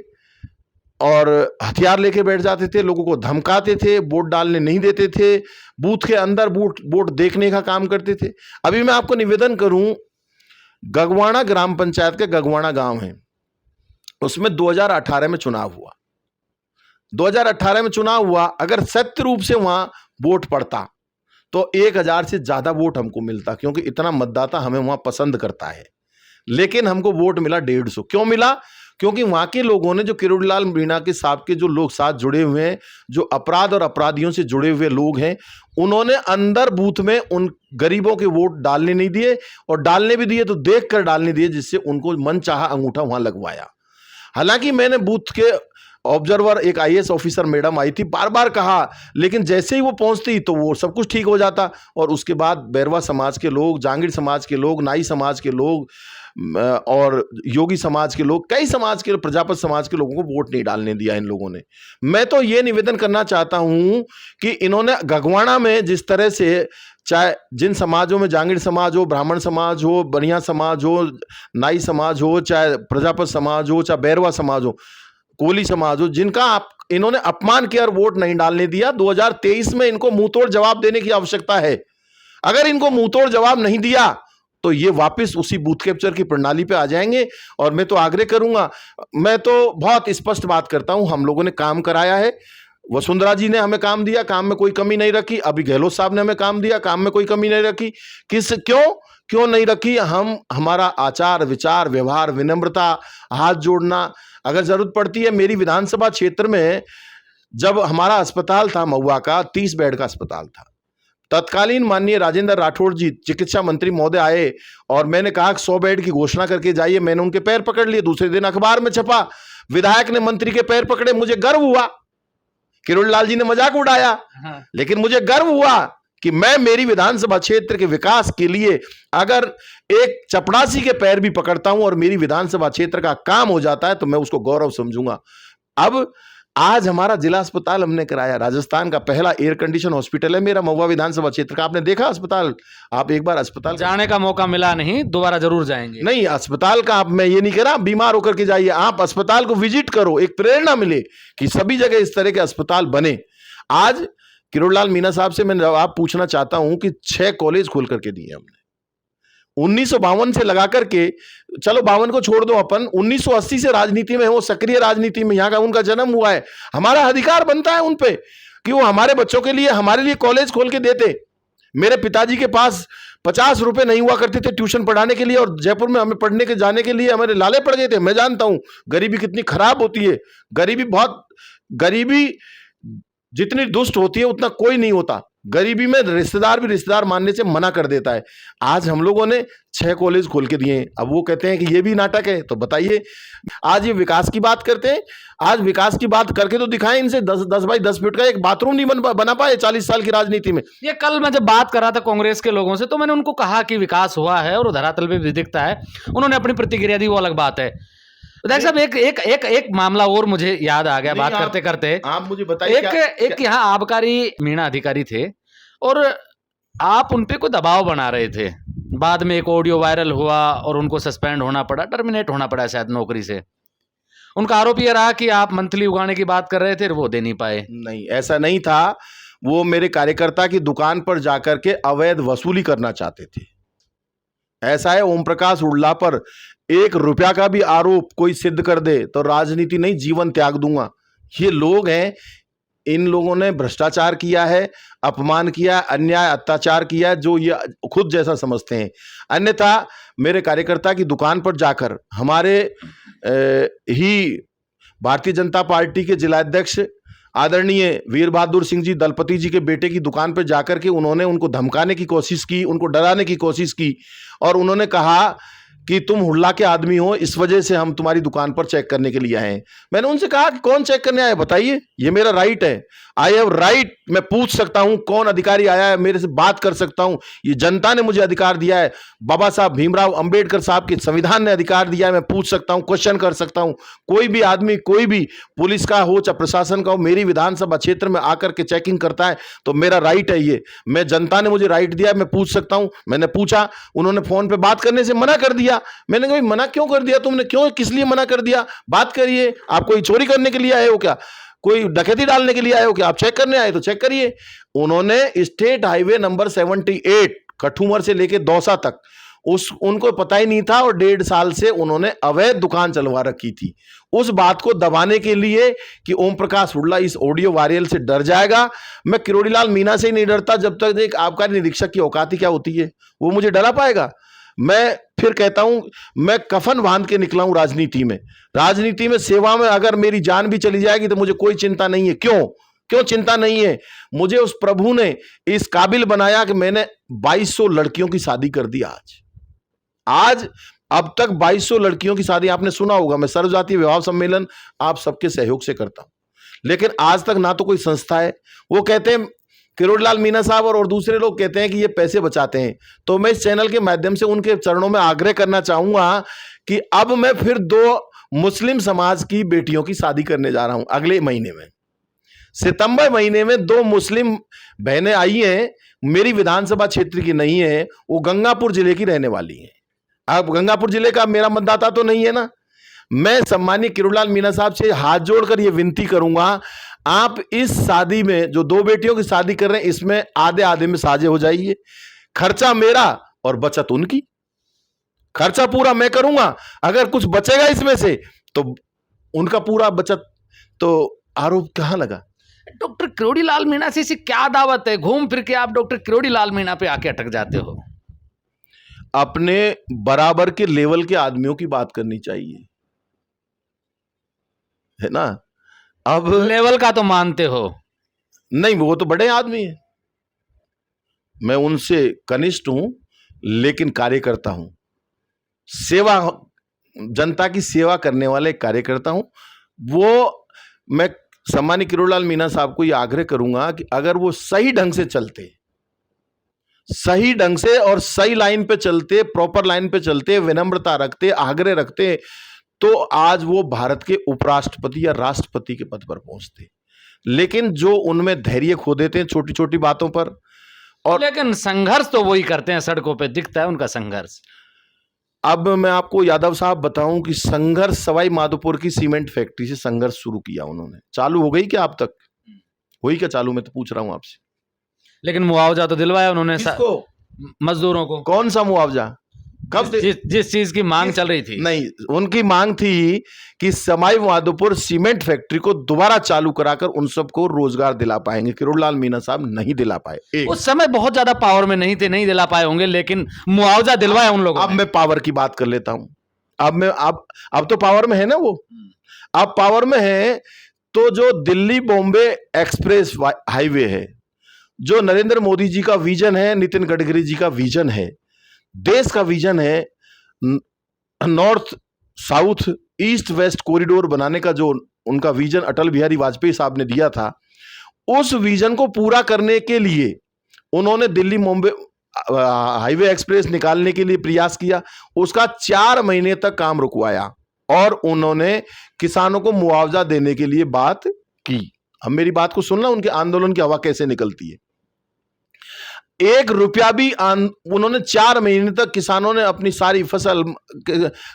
और हथियार लेके बैठ जाते थे, लोगों को धमकाते थे, वोट डालने नहीं देते थे, बूथ के अंदर वोट देखने का काम करते थे। अभी मैं आपको निवेदन करूं, गगवाड़ा ग्राम पंचायत के गगवाड़ा गांव है, उसमें 2018 में चुनाव हुआ। 2018 में चुनाव हुआ, अगर सत्य रूप से वहां वोट पड़ता तो 1000 से ज्यादा वोट हमको मिलता, क्योंकि इतना मतदाता हमें वहां पसंद करता है। लेकिन हमको वोट मिला 150। क्यों मिला? क्योंकि वहां के लोगों ने, जो किरोड़ीलाल मीणा के साहब के जो लोग साथ जुड़े हुए हैं, जो अपराध और अपराधियों से जुड़े हुए लोग हैं, उन्होंने अंदर बूथ में उन गरीबों के वोट डालने नहीं दिए, और डालने भी दिए तो देख कर डालने दिए, जिससे उनको मनचाहा अंगूठा वहां लगवाया। हालांकि मैंने बूथ के ऑब्जर्वर, एक आईएएस ऑफिसर मैडम आई थी, बार बार कहा, लेकिन जैसे ही वो पहुंचती तो वो सब कुछ ठीक हो जाता। और उसके बाद बैरवा समाज के लोग, जांगीर समाज के लोग, नाई समाज के लोग, और योगी समाज के लोग, कई समाज के, प्रजापत समाज के लोगों को वोट नहीं डालने दिया इन लोगों ने। मैं तो ये निवेदन करना चाहता हूं कि इन्होंने गगवाड़ा में जिस तरह से, चाहे जिन समाजों में, जांगीड़ समाज हो, ब्राह्मण समाज हो, बनिया समाज हो, नाई समाज हो, चाहे प्रजापत समाज हो, चाहे बैरवा समाज हो, कोली समाज हो, जिनका इन्होंने अपमान किया और वोट नहीं डालने दिया, 2023 में इनको मुंहतोड़ जवाब देने की आवश्यकता है। अगर इनको मुंहतोड़ जवाब नहीं दिया तो ये वापस उसी बूथ कैप्चर की प्रणाली पे आ जाएंगे। और मैं तो आग्रह करूंगा, मैं तो बहुत स्पष्ट बात करता हूं, हम लोगों ने काम कराया है, वसुंधरा जी ने हमें काम दिया, काम में कोई कमी नहीं रखी। अभी गहलोत साहब ने हमें काम दिया, काम में कोई कमी नहीं रखी। क्यों नहीं रखी? हमारा आचार विचार व्यवहार, विनम्रता, हाथ जोड़ना, अगर जरूरत पड़ती है, मेरी विधानसभा क्षेत्र में जब हमारा अस्पताल था महुआ का, 30 बेड का अस्पताल था, तत्कालीन माननीय राजेंद्र राठौड़ जी चिकित्सा मंत्री महोदय आए और मैंने कहा 100 बेड की घोषणा करके जाइए। मैंने उनके पैर पकड़ लिए, दूसरे दिन अखबार में छपा, विधायक ने मंत्री के पैर पकड़े। मुझे गर्व हुआ, किरोड़ी लाल जी ने मजाक उड़ाया, लेकिन मुझे गर्व हुआ कि मैं मेरी विधानसभा क्षेत्र के विकास के लिए अगर एक चपड़ासी के पैर भी पकड़ता हूं और मेरी विधानसभा क्षेत्र का काम हो जाता है तो मैं उसको गौरव समझूंगा। अब आज हमारा जिला अस्पताल हमने कराया, राजस्थान का पहला एयर कंडीशन हॉस्पिटल है मेरा महुआ विधानसभा क्षेत्र का। आपने देखा अस्पताल? आप एक बार अस्पताल जाने का मौका मिला नहीं, दोबारा जरूर जाएंगे। नहीं, अस्पताल का मैं ये नहीं कह रहा बीमार होकर के जाइए, आप अस्पताल को विजिट करो, एक प्रेरणा मिले कि सभी जगह इस तरह के अस्पताल बने। आज किरोड़ी लाल मीणा साहब से मैं जवाब पूछना चाहता हूं कि 6 कॉलेज खोल करके दिए हमने 1952 से लगा करके, चलो 52 को छोड़ दो, अपन 1980 से राजनीति में है, वो सक्रिय राजनीति में, यहाँ का उनका जन्म हुआ है, हमारा अधिकार बनता है उन पे कि वो हमारे बच्चों के लिए, हमारे लिए कॉलेज खोल के देते। मेरे पिताजी के पास 50 रुपए नहीं हुआ करते थे ट्यूशन पढ़ाने के लिए, और जयपुर में हमें पढ़ने के जाने के लिए हमारे लाले पड़ गए थे। मैं जानता हूं गरीबी कितनी खराब होती है, गरीबी जितनी दुष्ट होती है उतना कोई नहीं होता। गरीबी में रिश्तेदार भी रिश्तेदार मानने से मना कर देता है। आज हम लोगों ने 6 कॉलेज खोल के दिए हैं। अब वो कहते हैं कि ये भी नाटक है, तो बताइए, आज ये विकास की बात करते हैं, आज विकास की बात करके तो दिखाएं इनसे। 10 बाई 10 फीट का एक बाथरूम नहीं बना पाए 40 साल की राजनीति में। ये कल मैं जब बात कर रहा था कांग्रेस के लोगों से तो मैंने उनको कहा कि विकास हुआ है और धरातल पे भी दिखता है, उन्होंने अपनी प्रतिक्रिया दी, वो अलग बात है। विधायक साहब, एक मामला और मुझे याद आ गया बात करते करते। आप मुझे बताइए, एक यहाँ आबकारी मीणा अधिकारी थे और आप उन पे कोई दबाव बना रहे थे, बाद में एक ऑडियो वायरल हुआ और उनको सस्पेंड होना पड़ा, टर्मिनेट होना पड़ा शायद नौकरी से। उनका आरोप यह रहा कि आप मंथली उगाने की बात कर रहे थे, वो दे नहीं पाए। नहीं, ऐसा नहीं था। वो मेरे कार्यकर्ता की दुकान पर जाकर के अवैध वसूली करना चाहते थे। ऐसा है, ओम प्रकाश उड़ला पर 1 रुपया का भी आरोप कोई सिद्ध कर दे तो राजनीति नहीं, जीवन त्याग दूंगा। ये लोग हैं, इन लोगों ने भ्रष्टाचार किया है, अपमान किया, अन्याय अत्याचार किया, जो ये खुद जैसा समझते हैं। अन्यथा मेरे कार्यकर्ता की दुकान पर जाकर हमारे ही भारतीय जनता पार्टी के जिलाध्यक्ष आदरणीय वीर बहादुर सिंह जी दलपति जी के बेटे की दुकान पर जाकर के उन्होंने उनको धमकाने की कोशिश की, उनको डराने की कोशिश की, और उन्होंने कहा कि तुम हुल्ला के आदमी हो, इस वजह से हम तुम्हारी दुकान पर चेक करने के लिए आए हैं। मैंने उनसे कहा कि कौन चेक करने आया, बताइए, ये मेरा राइट है, आई हैव राइट, मैं पूछ सकता हूं कौन अधिकारी आया है, मेरे से बात कर सकता हूं, ये जनता ने मुझे अधिकार दिया है, बाबा साहब भीमराव अंबेडकर साहब के संविधान ने अधिकार दिया है, मैं पूछ सकता हूं, क्वेश्चन कर सकता हूं। कोई भी आदमी, कोई भी पुलिस का हो चाहे प्रशासन का हो, मेरी विधानसभा क्षेत्र में आकर के चेकिंग करता है तो मेरा राइट है, ये मैं, जनता ने मुझे राइट दिया है, मैं पूछ सकता हूं। मैंने पूछा, उन्होंने फोन पे बात करने से मना कर दिया। मैंने कहा मना क्यों कर दिया तुमने, क्यों, किस लिए मना कर दिया, बात करिए। आप कोई चोरी करने के लिए आए हो क्या, कोई डकैती डालने के लिए आए हो क्या, आप चेक करने आए तो चेक करिए। उन्होंने स्टेट हाईवे नंबर 78 कठुमर से लेके दौसा तक, उनको पता ही नहीं था, और 1.5 साल से उन्होंने अवैध दुकान चलवा रखी थी। उस बात को दबाने के लिए कि ओम प्रकाश हुड्डा इस ऑडियो वायरल से डर जाएगा, मैं किरोड़ी लाल मीणा से ही नहीं डरता। जब तक एक आबकारी निरीक्षक की औकात ही क्या होती है, वो मुझे डरा पाएगा। मैं फिर कहता हूं, मैं कफन बांध के निकला हूं राजनीति में सेवा में, अगर मेरी जान भी चली जाएगी तो मुझे कोई चिंता नहीं है। क्यों चिंता नहीं है? मुझे उस प्रभु ने इस काबिल बनाया कि मैंने 2200 लड़कियों की शादी कर दी। आज अब तक 2200 लड़कियों की शादी, आपने सुना होगा, मैं सर्वजातीय विवाह सम्मेलन आप सबके सहयोग से करता हूं, लेकिन आज तक ना तो कोई संस्था है, वो कहते हैं किरोड़ीलाल मीणा साहब और दूसरे लोग कहते हैं कि ये पैसे बचाते हैं, तो मैं इस चैनल के माध्यम से उनके चरणों में आग्रह करना चाहूंगा कि अब मैं फिर 2 मुस्लिम समाज की बेटियों की शादी करने जा रहा हूं अगले महीने में। सितंबर महीने में 2 मुस्लिम बहनें आई हैं, मेरी विधानसभा क्षेत्र की नहीं है, वो गंगापुर जिले की रहने वाली हैं। अब गंगापुर जिले का मेरा मतदाता तो नहीं है ना। मैं सम्मानीय किरोड़ीलाल मीणा साहब से हाथ जोड़कर यह विनती करूंगा, आप इस शादी में जो 2 बेटियों की शादी कर रहे हैं, इसमें आधे आधे में साझे हो जाइए। खर्चा मेरा और बचत उनकी। खर्चा पूरा मैं करूंगा, अगर कुछ बचेगा इसमें से तो उनका पूरा बचत। तो आरोप कहां लगा? डॉक्टर किरोड़ीलाल मीणा से ऐसी क्या दावत है, घूम फिर के आप डॉक्टर किरोड़ीलाल मीणा पे आके अटक जाते हो? अपने बराबर के लेवल के आदमियों की बात करनी चाहिए, है ना। अब लेवल का तो मानते हो? नहीं, वो तो बड़े आदमी हैं, मैं उनसे कनिष्ठ हूं, लेकिन कार्यकर्ता हूं, सेवा, जनता की सेवा करने वाले कार्यकर्ता हूं। वो मैं सम्मानीय किरोड़ीलाल मीणा साहब को यह आग्रह करूंगा कि अगर वो सही ढंग से चलते, सही ढंग से और सही लाइन पे चलते, प्रॉपर लाइन पे चलते, विनम्रता रखते, आग्रह रखते, तो आज वो भारत के उपराष्ट्रपति या राष्ट्रपति के पद पर पहुंचते। लेकिन जो उनमें धैर्य खो देते हैं छोटी छोटी बातों पर। और लेकिन संघर्ष तो वही करते हैं, सड़कों पे दिखता है उनका संघर्ष। अब मैं आपको यादव साहब बताऊं कि संघर्ष सवाई माधोपुर की सीमेंट फैक्ट्री से संघर्ष शुरू किया उन्होंने। चालू हो गई क्या अब तक? हुई क्या चालू? मैं तो पूछ रहा हूं आपसे। लेकिन मुआवजा तो दिलवाया उन्होंने किसको? मजदूरों को। कौन सा मुआवजा? कब? जिस चीज की मांग चल रही थी। नहीं, उनकी मांग थी कि सवाई माधोपुर सीमेंट फैक्ट्री को दोबारा चालू कराकर उन सबको रोजगार दिला पाएंगे। किरोड़ीलाल मीणा साहब नहीं दिला पाए। उस समय बहुत ज्यादा पावर में नहीं थे, नहीं दिला पाए होंगे, लेकिन मुआवजा दिलवाया उन लोगों अब ने। मैं पावर की बात कर लेता हूं। अब तो पावर में है ना वो। अब पावर में है तो जो दिल्ली बॉम्बे एक्सप्रेस हाईवे है, जो नरेंद्र मोदी जी का विजन है, नितिन गडकरी जी का विजन है, देश का विजन है, north south east west corridor बनाने का जो उनका विजन अटल बिहारी वाजपेयी साहब ने दिया था, उस विजन को पूरा करने के लिए उन्होंने दिल्ली मुंबई हाईवे एक्सप्रेस निकालने के लिए प्रयास किया। उसका 4 महीने तक काम रुकवाया और उन्होंने किसानों को मुआवजा देने के लिए बात की। अब मेरी बात को सुनना, उनके आंदोलन की हवा कैसे निकलती है। 1 रुपया भी उन्होंने 4 महीने तक किसानों ने अपनी सारी फसल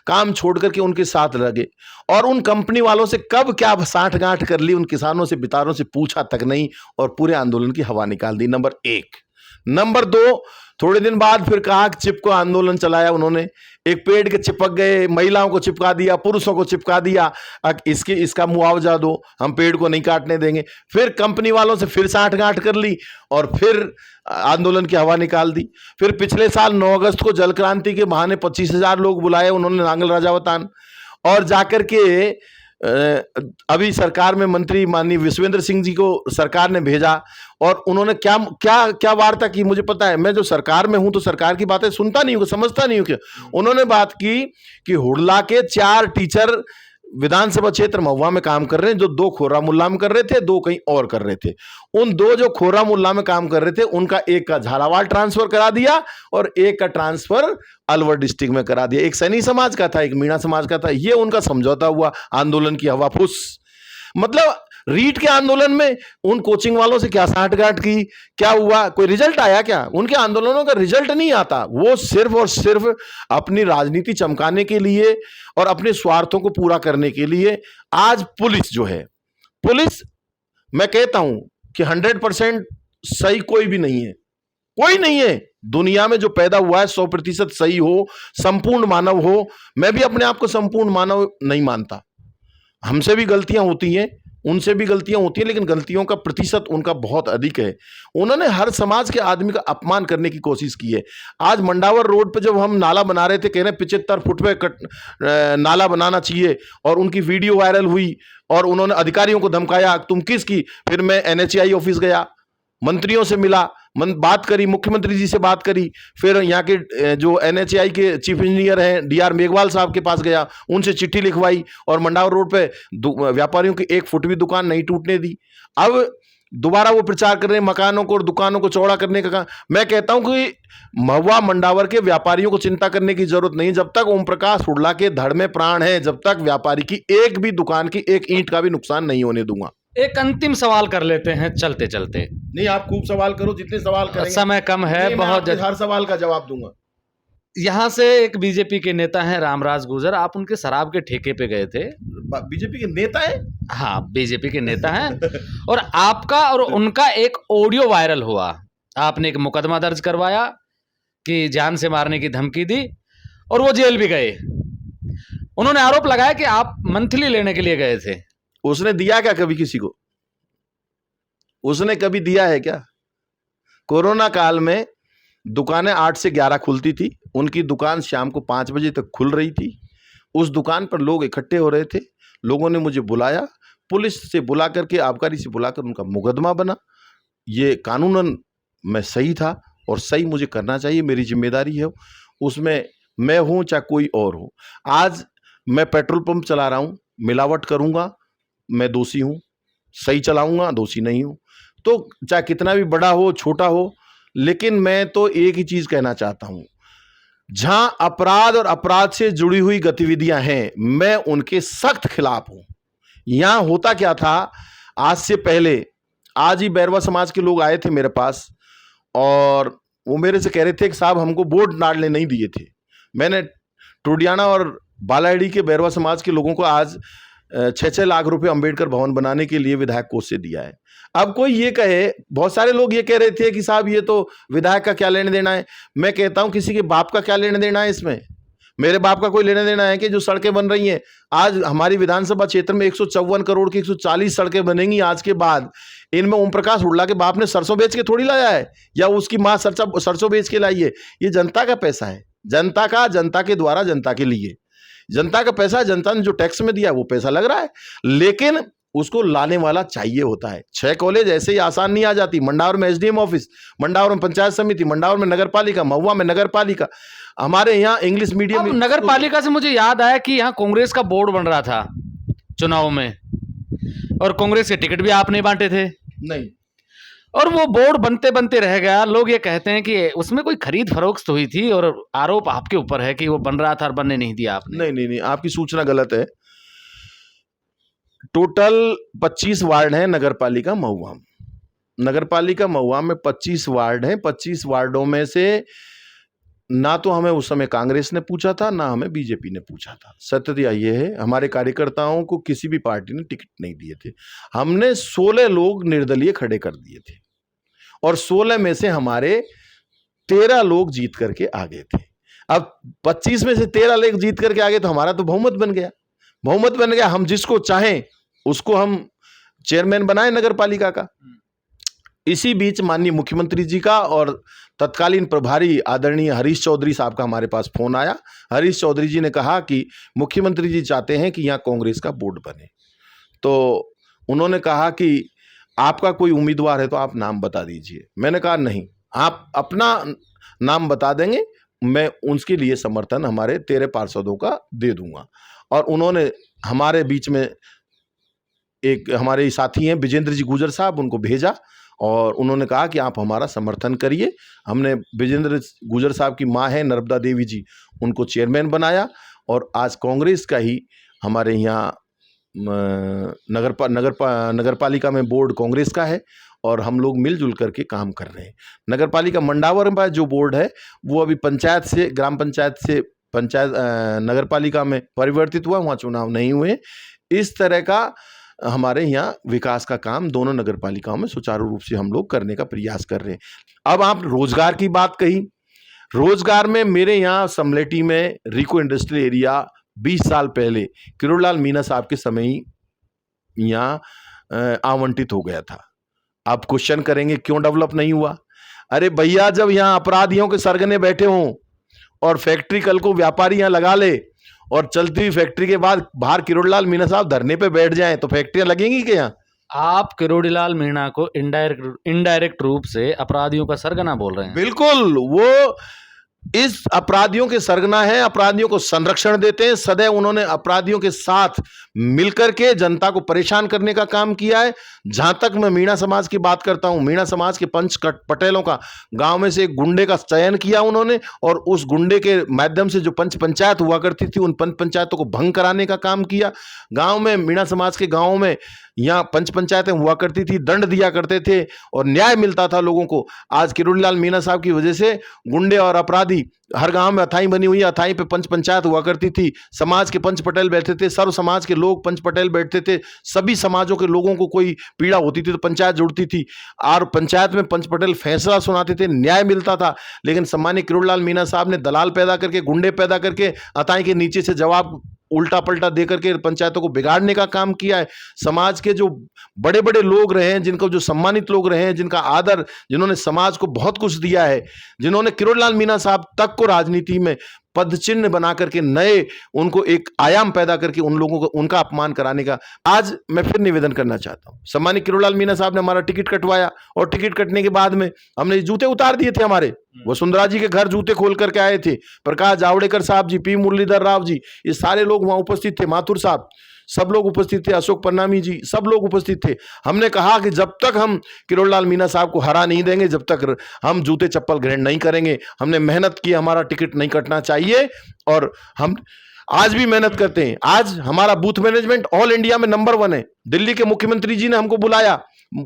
काम छोड़ करके उनके साथ लगे, और उन कंपनी वालों से कब क्या साठ गांठ कर ली, उन किसानों से बितारों से पूछा तक नहीं, और पूरे आंदोलन की हवा निकाल दी। नंबर 1। नंबर 2, थोड़े दिन बाद फिर कहा कि चिपको आंदोलन चलाया उन्होंने। एक पेड़ के चिपक गए, महिलाओं को चिपका दिया, पुरुषों को चिपका दिया, इसका मुआवजा दो, हम पेड़ को नहीं काटने देंगे। फिर कंपनी वालों से फिर साठ गांठ कर ली और फिर आंदोलन की हवा निकाल दी। फिर पिछले साल 9 अगस्त को जल क्रांति के बहाने 25,000 लोग बुलाए उन्होंने नांगल राजावतान, और जाकर के अभी सरकार में मंत्री माननीय विश्वेंद्र सिंह जी को सरकार ने भेजा, और उन्होंने क्या क्या क्या वार्ता की मुझे पता है। मैं जो सरकार में हूं तो सरकार की बातें सुनता नहीं हूं, समझता नहीं हूं। क्या उन्होंने बात की कि हुड़ला के 4 टीचर विधानसभा क्षेत्र महुआ में काम कर रहे हैं, जो 2 खोरा मुल्ला में कर रहे थे, 2 कहीं और कर रहे थे। उन 2 जो खोरा मुल्ला में काम कर रहे थे, उनका एक का झालावाड़ ट्रांसफर करा दिया और एक का ट्रांसफर अलवर डिस्ट्रिक्ट में करा दिया। एक सैनी समाज का था, एक मीणा समाज का था। ये उनका समझौता हुआ, आंदोलन की हवा फुस। मतलब रीट के आंदोलन में उन कोचिंग वालों से क्या साठगांठ की, क्या हुआ, कोई रिजल्ट आया क्या? उनके आंदोलनों का रिजल्ट नहीं आता। वो सिर्फ और सिर्फ अपनी राजनीति चमकाने के लिए और अपने स्वार्थों को पूरा करने के लिए। आज पुलिस जो है, पुलिस मैं कहता हूं कि 100% सही कोई भी नहीं है, कोई नहीं है दुनिया में जो पैदा हुआ है 100% सही हो, संपूर्ण मानव हो। मैं भी अपने आप को संपूर्ण मानव नहीं मानता, हमसे भी गलतियां होती हैं, उनसे भी गलतियां होती हैं, लेकिन गलतियों का प्रतिशत उनका बहुत अधिक है। उन्होंने हर समाज के आदमी का अपमान करने की कोशिश की है। आज मंडावर रोड पे जब हम नाला बना रहे थे, कह रहे 75 फुट पे नाला बनाना चाहिए, और उनकी वीडियो वायरल हुई और उन्होंने अधिकारियों को धमकाया, तुम किसकी? फिर मैं NHAI ऑफिस गया, मंत्रियों से मिला, बात करी, मुख्यमंत्री जी से बात करी, फिर यहाँ के जो NHAI के चीफ इंजीनियर हैं DR मेघवाल साहब के पास गया, उनसे चिट्ठी लिखवाई, और मंडावर रोड पे व्यापारियों की 1 फुट भी दुकान नहीं टूटने दी। अब दोबारा वो प्रचार कर रहे हैं मकानों को और दुकानों को चौड़ा करने का काम। मैं कहता हूं कि महुआ मंडावर के व्यापारियों को चिंता करने की जरूरत नहीं। जब तक ओम प्रकाश हुड्डा के धड़ में प्राण है, जब तक व्यापारी की एक भी दुकान की एक ईंट का भी नुकसान नहीं होने दूंगा। एक अंतिम सवाल कर लेते हैं चलते चलते। नहीं, आप खूब सवाल करो, जितने सवाल करेंगे। समय कम है, मैं बहुत आपके हर सवाल का जवाब दूंगा। यहाँ से एक बीजेपी के नेता हैं रामराज गुर्जर, आप उनके शराब के ठेके पे गए थे। बीजेपी के नेता है? हाँ, बीजेपी के नेता हैं। और आपका और उनका एक ऑडियो वायरल हुआ। आपने एक मुकदमा दर्ज करवाया कि जान से मारने की धमकी दी और वो जेल भी गए। उन्होंने आरोप लगाया कि आप मंथली लेने के लिए गए थे। उसने दिया क्या कभी किसी को? उसने कभी दिया है क्या? कोरोना काल में दुकानें 8 से 11 खुलती थी, उनकी दुकान शाम को 5 बजे तक खुल रही थी। उस दुकान पर लोग इकट्ठे हो रहे थे। लोगों ने मुझे बुलाया, पुलिस से बुला करके, आबकारी से बुलाकर उनका मुकदमा बना। ये कानूनन मैं सही था और सही मुझे करना चाहिए, मेरी जिम्मेदारी है उसमें। मैं हूं चाहे कोई और हो। आज मैं पेट्रोल पंप चला रहा हूं, मिलावट करूंगा, मैं दोषी हूं। सही चलाऊंगा, दोषी नहीं हूं। तो चाहे कितना भी बड़ा हो छोटा हो, लेकिन मैं तो एक ही चीज कहना चाहता हूं, जहां अपराध और अपराध से जुड़ी हुई गतिविधियां हैं, मैं उनके सख्त खिलाफ हूं। यहां होता क्या था, आज से पहले आज ही बैरवा समाज के लोग आए थे मेरे पास और वो मेरे से कह रहे थे कि साहब हमको वोट डालने नहीं दिए थे। मैंने टूडियाना और बालाडी के बैरवा समाज के लोगों को आज 6-6 लाख रुपए अंबेडकर भवन बनाने के लिए विधायक कोष से दिया है। अब कोई ये कहे, बहुत सारे लोग ये कह रहे थे कि साहब ये तो विधायक का क्या लेने देना है। मैं कहता हूं किसी के बाप का क्या लेने देना है इसमें? मेरे बाप का कोई लेने देना है कि जो सड़कें बन रही हैं आज हमारी विधानसभा क्षेत्र में 154 करोड़ की 140 सड़कें बनेंगी आज के बाद। इनमें ओम प्रकाश हुड्डा के बाप ने सरसों बेच के थोड़ी लाया है, या उसकी माँ सरसों बेच के लाई है। ये जनता का पैसा है, जनता का, जनता के द्वारा, जनता के लिए। जनता का पैसा, जनता ने जो टैक्स में दिया वो पैसा लग रहा है, लेकिन उसको लाने वाला चाहिए होता है। 6 कॉलेज ऐसे ही आसान नहीं आ जाती। मंडावर में एसडीएम ऑफिस, मंडावर में पंचायत समिति, मंडावर में नगर पालिका, महुआ में नगर पालिका, हमारे यहाँ इंग्लिश मीडियम। नगर पालिका से मुझे याद आया कि यहाँ कांग्रेस का बोर्ड बन रहा था चुनाव में, और कांग्रेस के टिकट भी आपने बांटे थे। नहीं, और वो बोर्ड बनते बनते रह गया। लोग ये कहते हैं कि उसमें कोई खरीद फरोख्त हुई थी और आरोप आपके ऊपर है कि वो बन रहा था और बनने नहीं दिया आपने। नहीं नहीं नहीं, आपकी सूचना गलत है। टोटल 25 वार्ड हैं नगर पालिका महुआ। नगर पालिका महुआ में 25 वार्ड हैं। 25 वार्डों में से ना तो हमें उस समय कांग्रेस ने पूछा था, ना हमें बीजेपी ने पूछा था। सत्यता ये है, हमारे कार्यकर्ताओं को किसी भी पार्टी ने टिकट नहीं दिए थे। हमने 16 लोग निर्दलीय खड़े कर दिए थे और 16 में से हमारे 13 लोग जीत करके आ गए थे। अब 25 में से 13 लोग जीत करके आ गए तो हमारा तो बहुमत बन गया। बहुमत बन गया, हम जिसको चाहें उसको हम चेयरमैन बनाए नगर पालिका का। इसी बीच माननीय मुख्यमंत्री जी का और तत्कालीन प्रभारी आदरणीय हरीश चौधरी साहब का हमारे पास फोन आया। हरीश चौधरी जी ने कहा कि मुख्यमंत्री जी चाहते हैं कि यहाँ कांग्रेस का बोर्ड बने। तो उन्होंने कहा कि आपका कोई उम्मीदवार है तो आप नाम बता दीजिए। मैंने कहा नहीं, आप अपना नाम बता देंगे, मैं उसके लिए समर्थन हमारे 13 पार्षदों का दे दूंगा। और उन्होंने हमारे बीच में एक हमारे साथी हैं विजेंद्र जी गुजर साहब, उनको भेजा और उन्होंने कहा कि आप हमारा समर्थन करिए। हमने विजेंद्र गुजर साहब की माँ है नर्मदा देवी जी, उनको चेयरमैन बनाया और आज कांग्रेस का ही हमारे यहाँ नगर पालिका में बोर्ड कांग्रेस का है और हम लोग मिलजुल करके काम कर रहे हैं। नगर पालिका मंडावर में जो बोर्ड है वो अभी पंचायत से, ग्राम पंचायत से पंचायत नगर पालिका में परिवर्तित हुआ, वहाँ चुनाव नहीं हुए। इस तरह का हमारे यहाँ विकास का काम दोनों नगर पालिकाओं में सुचारू रूप से हम लोग करने का प्रयास कर रहे हैं। अब आप रोजगार की बात कही, रोजगार में मेरे यहाँ समलेटी में रिको इंडस्ट्रियल एरिया 20 साल पहले किरोड़लाल मीणा साहब के समय ही यहाँ आवंटित हो गया था। आप क्वेश्चन करेंगे क्यों डेवलप नहीं हुआ? अरे भैया, जब यहाँ अपराधियों के सरगने बैठे हों और फैक्ट्री कल को व्यापारी यहाँ लगा ले और चलती हुई फैक्ट्री के बाद बाहर किरोड़लाल मीणा साहब धरने पे बैठ जाएं तो फैक्ट्रियां लगेंगी क्या? आप किरोड़ीलाल मीणा को इनडायरेक्ट रूप से अपराधियों का सरगना बोल रहे हैं। बिल्कुल, वो इस अपराधियों के सरगना हैं, अपराधियों को संरक्षण देते हैं। सदैव उन्होंने अपराधियों के साथ मिलकर के जनता को परेशान करने का काम किया है। जहां तक मैं मीणा समाज की बात करता हूं, मीणा समाज के पंच पटेलों का गांव में से एक गुंडे का चयन किया उन्होंने, और उस गुंडे के माध्यम से जो पंच पंचायत हुआ करती थी, उन पंच पंचायतों को भंग कराने का काम किया। गांव में, मीणा समाज के गांव में यहाँ पंच पंचायतें हुआ करती थी, दंड दिया करते थे और न्याय मिलता था लोगों को। आज किरोड़ीलाल मीणा साहब की वजह से गुंडे और अपराधी, हर गांव में अथाई बनी हुई है, अथाई पे पंच पंचायत हुआ करती थी। समाज के पंच पटेल बैठते थे, सर्व समाज के लोग पंच पटेल बैठते थे। सभी समाजों के लोगों को कोई पीड़ा होती थी तो पंचायत जुड़ती थी और पंचायत में पंच पटेल फैसला सुनाते थे, न्याय मिलता था। लेकिन सम्मानित किरोड़ीलाल मीणा साहब ने दलाल पैदा करके, गुंडे पैदा करके, अथाई के नीचे से जवाब उल्टा पलटा देकर के पंचायतों को बिगाड़ने का काम किया है। समाज के जो बड़े बड़े लोग रहे हैं, जिनको जो सम्मानित लोग रहे हैं, जिनका आदर, जिन्होंने समाज को बहुत कुछ दिया है, जिन्होंने किरोड़ीलाल मीणा साहब तक को राजनीति में पद चिन्ह बना करके नए उनको एक आयाम पैदा करके उन लोगों को उनका अपमान कराने का आज मैं फिर निवेदन करना चाहता हूं। सम्मानित किरोड़ीलाल मीणा साहब ने हमारा टिकट कटवाया और टिकट कटने के बाद में हमने जूते उतार दिए थे हमारे। वसुंधरा जी के घर जूते खोल करके आए थे, प्रकाश जावड़ेकर साहब जी, पी मुरलीधर राव जी, ये सारे लोग वहां उपस्थित थे, माथुर साहब, सब लोग उपस्थित थे, अशोक परनामी जी, सब लोग उपस्थित थे। हमने कहा कि जब तक हम किरोड़ीलाल मीणा साहब को हरा नहीं देंगे, जब तक हम जूते चप्पल ग्रहण नहीं करेंगे। हमने मेहनत की, हमारा टिकट नहीं कटना चाहिए और हम आज भी मेहनत करते हैं। आज हमारा बूथ मैनेजमेंट ऑल इंडिया में नंबर 1 है। दिल्ली के मुख्यमंत्री जी ने हमको बुलाया,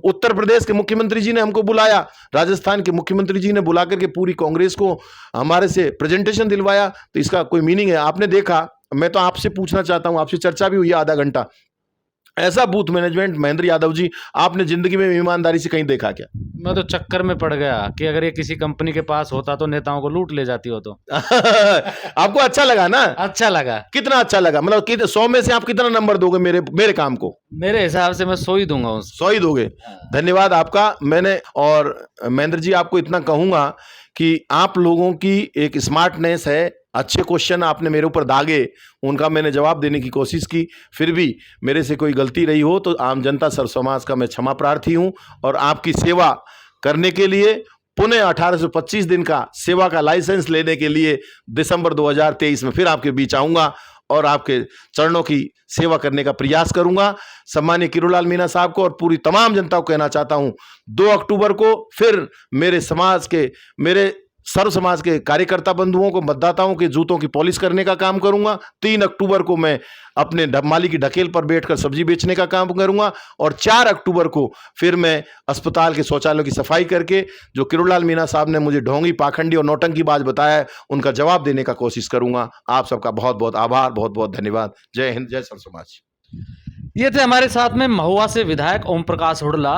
उत्तर प्रदेश के मुख्यमंत्री जी ने हमको बुलाया, राजस्थान के मुख्यमंत्री जी ने बुला करके पूरी कांग्रेस को हमारे से प्रेजेंटेशन दिलवाया। तो इसका कोई मीनिंग है? आपने देखा, मैं तो आपसे पूछना चाहता हूं, आपसे चर्चा भी हुई आधा घंटा, ऐसा बूथ मैनेजमेंट महेंद्र यादव जी आपने जिंदगी में ईमानदारी से कहीं देखा क्या? मैं तो चक्कर में पड़ गया कि अगर ये किसी कंपनी के पास होता तो नेताओं को लूट ले जाती हो तो। आपको अच्छा लगा ना? अच्छा लगा। कितना अच्छा लगा? मतलब 100 में से आप कितना नंबर दोगे मेरे काम को? मेरे हिसाब से मैं 100 ही दूंगा उसको। 100 ही दोगे? धन्यवाद आपका। मैंने और महेंद्र जी आपको इतना कहूंगा कि आप लोगों की एक स्मार्टनेस है, अच्छे क्वेश्चन आपने मेरे ऊपर दागे, उनका मैंने जवाब देने की कोशिश की। फिर भी मेरे से कोई गलती रही हो तो आम जनता सर्व समाज का मैं क्षमा प्रार्थी हूं और आपकी सेवा करने के लिए पुनः 1825 दिन का सेवा का लाइसेंस लेने के लिए दिसंबर 2023 में फिर आपके बीच आऊंगा और आपके चरणों की सेवा करने का प्रयास करूंगा। सम्मानीय किरोड़ीलाल मीणा साहब को और पूरी तमाम जनता को कहना चाहता हूं, 2 अक्टूबर को फिर मेरे सर्व समाज के कार्यकर्ता बंधुओं को, मतदाताओं के जूतों की पॉलिश करने का काम करूंगा। 3 अक्टूबर को मैं अपने माली की ढकेल पर बैठकर सब्जी बेचने का काम करूंगा और 4 अक्टूबर को फिर मैं अस्पताल के शौचालयों की सफाई करके जो किरोड़ीलाल मीणा साहब ने मुझे ढोंगी, पाखंडी और नौटंकीबाज बताया है, उनका जवाब देने का कोशिश करूंगा। आप सबका बहुत बहुत आभार, बहुत बहुत धन्यवाद। जय हिंद, जय सर्व समाज। ये थे हमारे साथ में महुआ से विधायक ओम प्रकाश हुडला।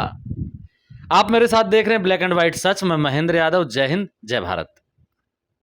आप मेरे साथ देख रहे हैं ब्लैक एंड व्हाइट सच। मैं महेंद्र यादव। जय हिंद, जय भारत।